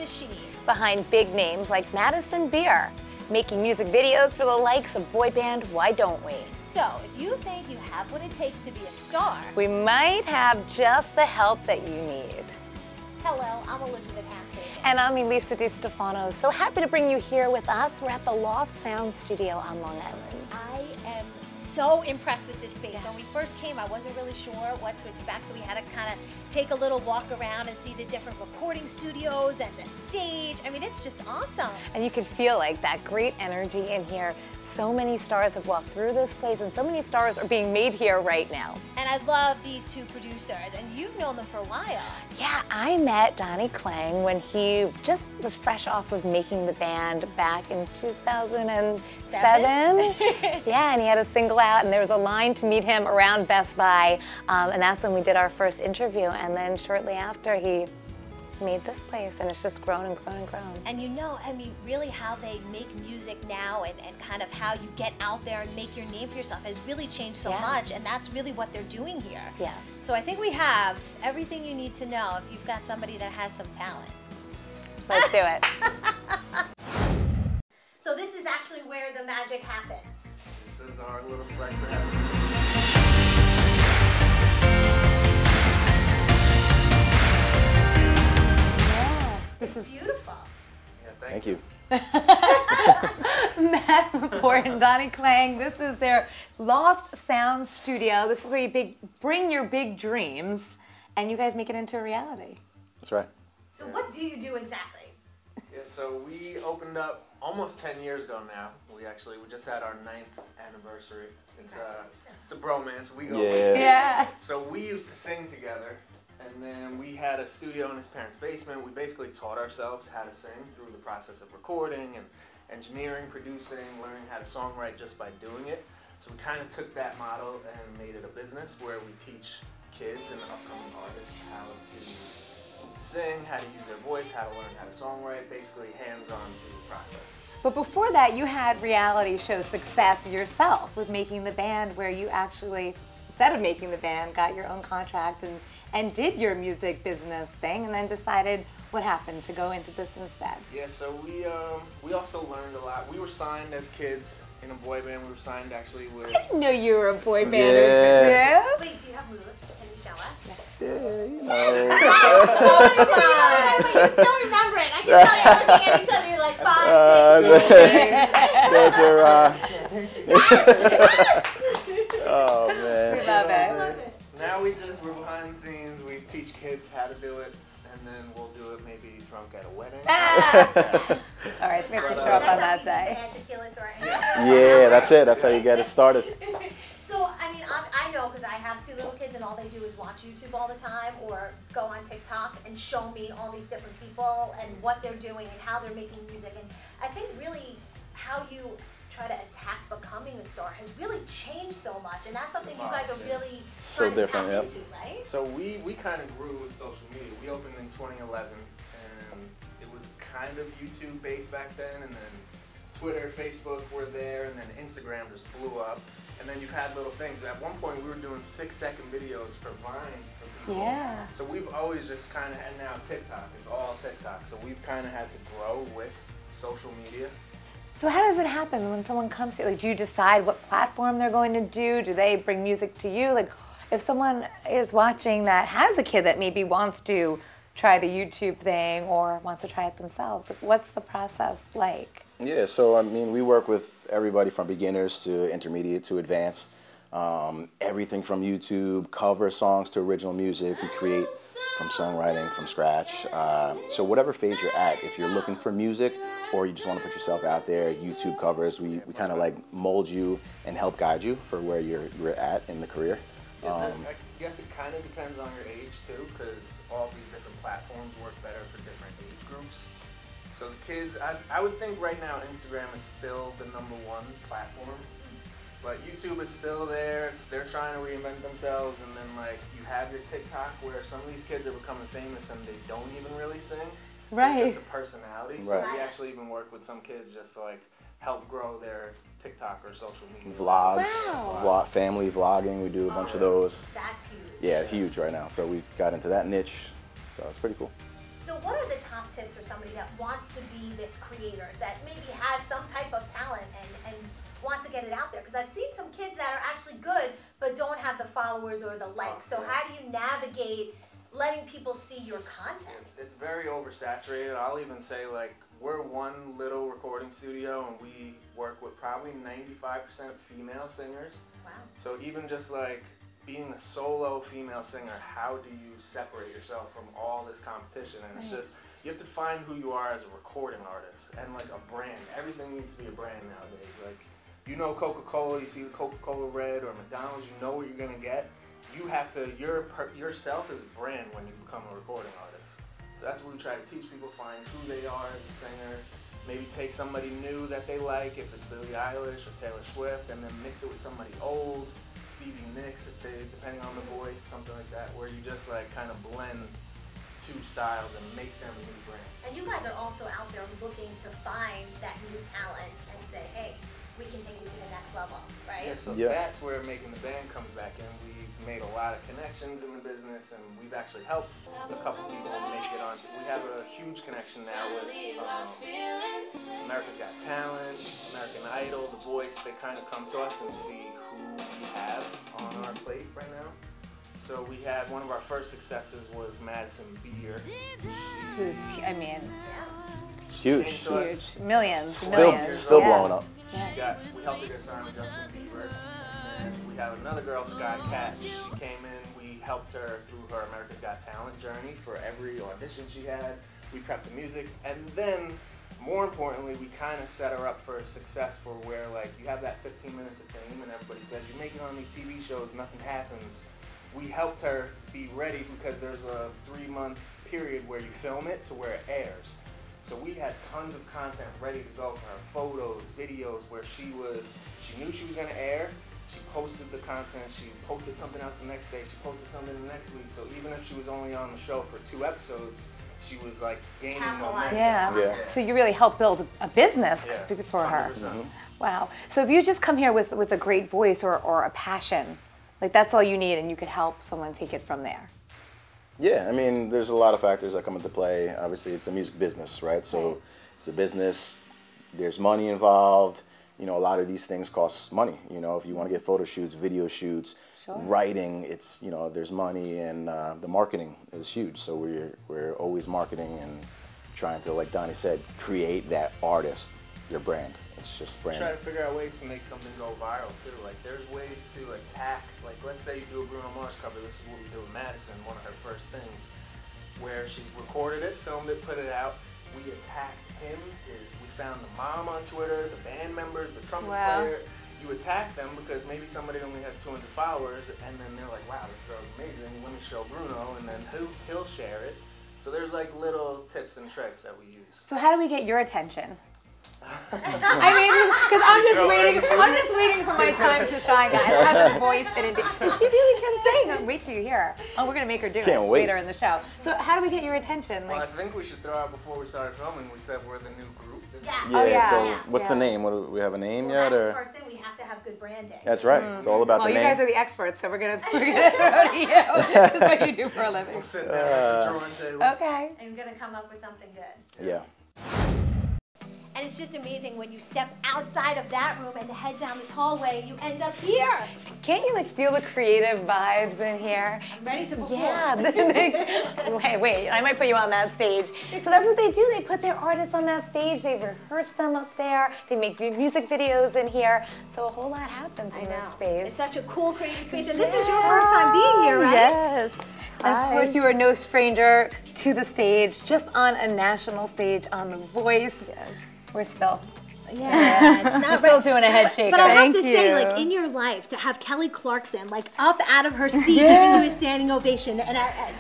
machine. Behind big names like Madison Beer, making music videos for the likes of boy band Why Don't We? So, if you think you have what it takes to be a star, we might have just the help that you need. Hello, I'm Elizabeth Hashagen. And I'm Elisa DiStefano. So happy to bring you here with us. We're at the Loft Studio on Long Island. I am so impressed with this space. Yes. When we first came, I wasn't really sure what to expect, so we had to kind of take a little walk around and see the different recording studios and the stage. I mean, it's just awesome. And you could feel like that great energy in here. So many stars have walked through this place, and so many stars are being made here right now. And I love these two producers, and you've known them for a while. Yeah, I met Donnie Klang when he just was fresh off of making the band back in 2007. Yeah, and he had a single out, and there was a line to meet him around Best Buy, and that's when we did our first interview. And then shortly after, he made this place, and it's just grown and grown and grown. And you know, I mean, really how they make music now and kind of how you get out there and make your name for yourself has really changed so much, and that's really what they're doing here. Yes. So I think we have everything you need to know if you've got somebody that has some talent. Let's do it. So this is actually where the magic happens. This is our little slice of heaven. This is beautiful. Yeah, thank you. Matt McCord and Donnie Klang. This is their Loft Sound Studio. This is where you bring your big dreams, and you guys make it into a reality. That's right. So what do you do exactly? Yeah, so we opened up almost 10 years ago now. We just had our 9th anniversary. It's a bromance. We go way back. Yeah. So we used to sing together. And then we had a studio in his parents' basement. We basically taught ourselves how to sing through the process of recording and engineering, producing, learning how to songwrite just by doing it. So we kind of took that model and made it a business where we teach kids and upcoming artists how to sing, how to use their voice, how to learn how to songwrite, basically hands-on through the process. But before that, you had reality show success yourself with making the band, where you actually, instead of making the band, got your own contract and did your music business thing, and then decided what happened to go into this instead. Yeah, so we also learned a lot. We were signed as kids in a boy band. We were signed actually with... I didn't know you were a boy bander too. Wait, do you have moves? Can you show us? Yeah, you know. You still remember it. I can tell you're looking at each other. You're like 5, 6, 7, 8. Oh, man. We love it. Now we're behind the scenes. We teach kids how to do it, and then we'll do it maybe drunk at a wedding. All right, so we have to show up on that day. Yeah, that's it. That's how you get it started. So, I mean, I know because I have 2 little kids and all they do is watch YouTube all the time or go on TikTok and show me all these different people and what they're doing and how they're making music. And I think really how you try to attack becoming a star has really changed so much, and that's something you guys are really trying to tap into, right? So we kind of grew with social media. We opened in 2011, and it was kind of YouTube based back then, and then Twitter, Facebook were there, and then Instagram just blew up. And then you've had little things. At one point we were doing 6-second videos for Vine for people. Yeah. So we've always just kind of, and now TikTok, it's all TikTok. So we've kind of had to grow with social media. So how does it happen when someone comes to you? Like, do you decide what platform they're going to do? Do they bring music to you? Like, if someone is watching that has a kid that maybe wants to try the YouTube thing or wants to try it themselves, what's the process like? Yeah, so I mean, we work with everybody from beginners to intermediate to advanced. Everything from YouTube, cover songs to original music. We create from songwriting, from scratch. So whatever phase you're at, if you're looking for music or you just want to put yourself out there, YouTube covers, we kind of like mold you and help guide you for where you're at in the career. Yeah, I guess it kind of depends on your age too, because all these different platforms work better for different age groups. So the kids, I would think right now Instagram is still the #1 platform, but YouTube is still there. They're trying to reinvent themselves, and then like you have your TikTok where some of these kids are becoming famous and they don't even really sing. Right. They're just a personality. So Right. we actually even work with some kids just to like help grow their TikTok or social media. Vlogs, Wow. family vlogging, we do a bunch of those. That's huge. Yeah, huge right now. So we got into that niche, so it's pretty cool. So what are the top tips for somebody that wants to be this creator, that maybe has some type of talent and wants to get it out there? Because I've seen some kids that are actually good but don't have the followers or the likes. So how do you navigate letting people see your content? It's very oversaturated. I'll even say, like, we're one little recording studio and we work with probably 95% female singers. Wow. So even just like being a solo female singer, how do you separate yourself from all this competition? And it's just, you have to find who you are as a recording artist and like a brand. Everything needs to be a brand nowadays. Like, you know, Coca-Cola, you see the Coca-Cola Red, or McDonald's, you know what you're gonna get. You have to, yourself is a brand when you become a recording artist. So that's what we try to teach people, find who they are as a singer, maybe take somebody new that they like, if it's Billie Eilish or Taylor Swift, and then mix it with somebody old, Stevie Nicks, if they, depending on the voice, something like that, where you just like kind of blend two styles and make them a new brand. And you guys are also out there looking to find that new talent and say, hey, we can take you to the next level, right? Yeah, so that's where Making the Band comes back in. We've made a lot of connections in the business, and we've actually helped a couple people make it on. We have a huge connection now with America's Got Talent, American Idol, The Voice. They kind of come to us and see who we have on our plate right now. So we had, one of our first successes was Madison Beer. Who's, I mean, Huge. huge. Millions. Still blowing up. We helped her get signed with Justin Bieber. And then we have another girl, Sky Katz. She came in, we helped her through her America's Got Talent journey for every audition she had. We prepped the music, and then, more importantly, we kind of set her up for success, for where like you have that 15 minutes of fame and everybody says, you're making on these TV shows, nothing happens. We helped her be ready because there's a 3-month period where you film it to where it airs. So we had tons of content ready to go for her, photos, videos, where she knew she was gonna air, she posted the content, she posted something else the next day, she posted something the next week. So even if she was only on the show for 2 episodes, she was like gaining momentum. Yeah. So you really helped build a business for her. 100%. Wow. So if you just come here with a great voice or a passion, like that's all you need, and you could help someone take it from there. Yeah, I mean, there's a lot of factors that come into play. Obviously, it's a music business, right? So it's a business, there's money involved. You know, a lot of these things cost money. You know, if you want to get photo shoots, video shoots, writing, it's, you know, there's money, and the marketing is huge. So we're always marketing and trying to, like Donnie said, create that artist, your brand. It's just brand. Try to figure out ways to make something go viral too. Like, there's ways to attack, like let's say you do a Bruno Mars cover. This is what we did with Madison, one of her first things, where she recorded it, filmed it, put it out. We attacked him, we found the mom on Twitter, the band members, the trumpet player. You attack them because maybe somebody only has 200 followers, and then they're like, wow, this girl's amazing, let me show Bruno, and then he'll share it. So there's like little tips and tricks that we use. So how do we get your attention? I mean, because I'm just waiting for my time to shine, guys. I have this voice hidden deep. She really can sing. Wait till you hear her. Oh, we're gonna make her do it later in the show. So how do we get your attention? Well, I think we should throw out, before we started filming, we said we're the new group. So what's the name? What, do we have a name yet? That's or? the first thing, we have to have good branding. That's right. It's all about the name. Well, you guys are the experts, so we're gonna throw to you. This is what you do for a living. We'll sit down at the drawing table. Okay. And we're gonna come up with something good. Yeah. And it's just amazing when you step outside of that room and head down this hallway, you end up here. Can't you like feel the creative vibes in here? I'm ready to perform. Yeah. Wait, I might put you on that stage. So that's what they do. They put their artists on that stage. They rehearse them up there. They make music videos in here. So a whole lot happens in this space. It's such a cool creative space. And this is your first time being here, right? Yes. And of course, you are no stranger to the stage, just on a national stage on The Voice. Yes. We're still, it's not we're still doing a head shaker. But I have to Thank say, you. like, in your life, to have Kelly Clarkson, like, up out of her seat, giving you a standing ovation, and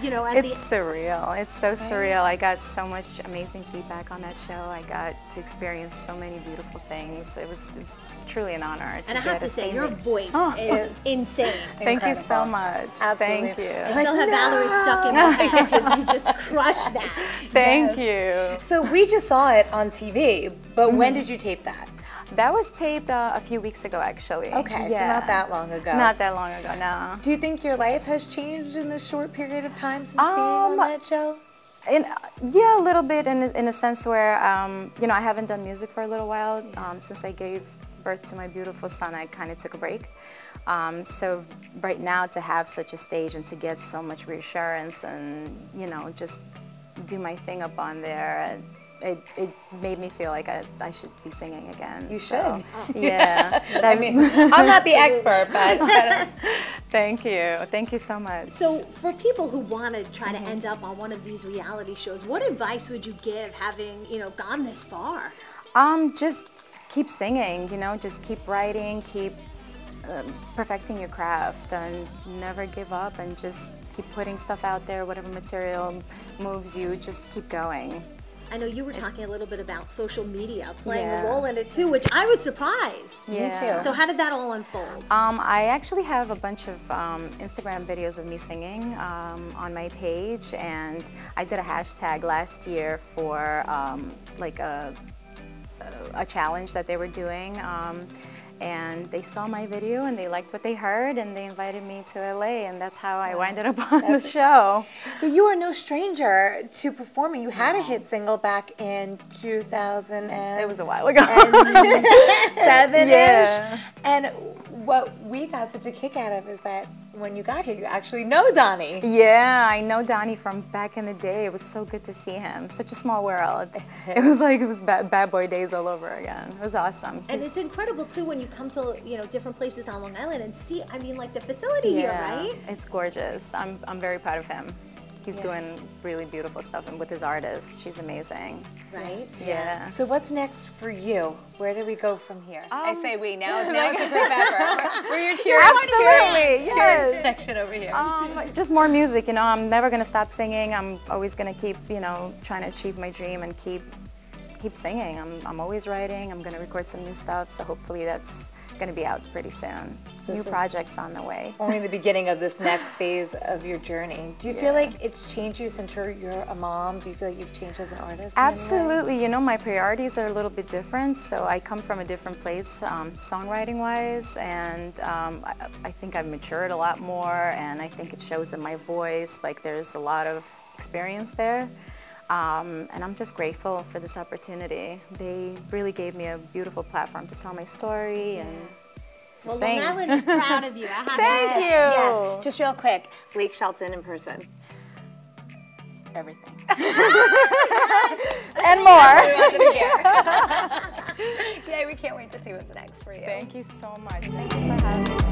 It's surreal. It's so surreal. I got so much amazing feedback on that show. I got to experience so many beautiful things. It was trually an honor. And I have to say, your voice is insane. Thank you so much. Absolutely. Thank you. I still have Valerie stuck in my head because you just crushed that. Thank you. So we just saw it on TV, but when did you tape that? That was taped a few weeks ago, actually. Okay, so not that long ago. Not that long ago, no. Do you think your life has changed in this short period of time since being on that show? Yeah, a little bit in a sense where, you know, I haven't done music for a little while. Since I gave birth to my beautiful son, I kind of took a break. So right now to have such a stage and to get so much reassurance and, you know, just do my thing up on there, it made me feel like I should be singing again. You so, should. Yeah. I mean, I'm not the expert, but Thank you. Thank you so much. So for people who want to try to end up on one of these reality shows, what advice would you give having, you know, gone this far? Just keep singing, you know, just keep writing, keep perfecting your craft, and never give up, and just keep putting stuff out there, whatever material moves you, just keep going. I know you were talking a little bit about social media playing a Yeah. role in it too, which I was surprised. Yeah. Me too. So how did that all unfold? I actually have a bunch of Instagram videos of me singing on my page, and I did a hashtag last year for like a challenge that they were doing. And they saw my video and they liked what they heard, and they invited me to LA, and that's how I winded up on the show. But you are no stranger to performing. You had a hit single back in 2000 It was a while ago. 7-ish. Yeah. And what we got such a kick out of is that when you got here, you actually know Donnie. Yeah, I know Donnie from back in the day. It was so good to see him. Such a small world. It was like it was bad boy days all over again. It was awesome. And it's incredible too when you come to, you know, different places on Long Island and see, I mean, like the facility here, right? It's gorgeous. I'm very proud of him. He's doing really beautiful stuff, and with his artist, she's amazing. Right? Yeah. So what's next for you? Where do we go from here? I say we. Now it's a group effort. We're your cheering. Absolutely, yes. Cheering section over here. Just more music, you know. I'm never gonna stop singing. I'm always gonna keep, you know, trying to achieve my dream and keep singing. I'm always writing. I'm gonna record some new stuff, so hopefully that's gonna be out pretty soon. New projects on the way. Only the beginning of this next phase of your journey. Do you feel like it's changed you since you're a mom? Do you feel like you've changed as an artist? Absolutely. You know, my priorities are a little bit different, so I come from a different place songwriting-wise, and I think I've matured a lot more, and I think it shows in my voice. Like, there's a lot of experience there. And I'm just grateful for this opportunity. They really gave me a beautiful platform to tell my story and to Well, sing. Long Island is proud of you. I have to Thank say. you. Yes. Just real quick, Blake Shelton in person. Everything. And more. Yeah, we can't wait to see what's next for you. Thank you so much. Thank you for having me.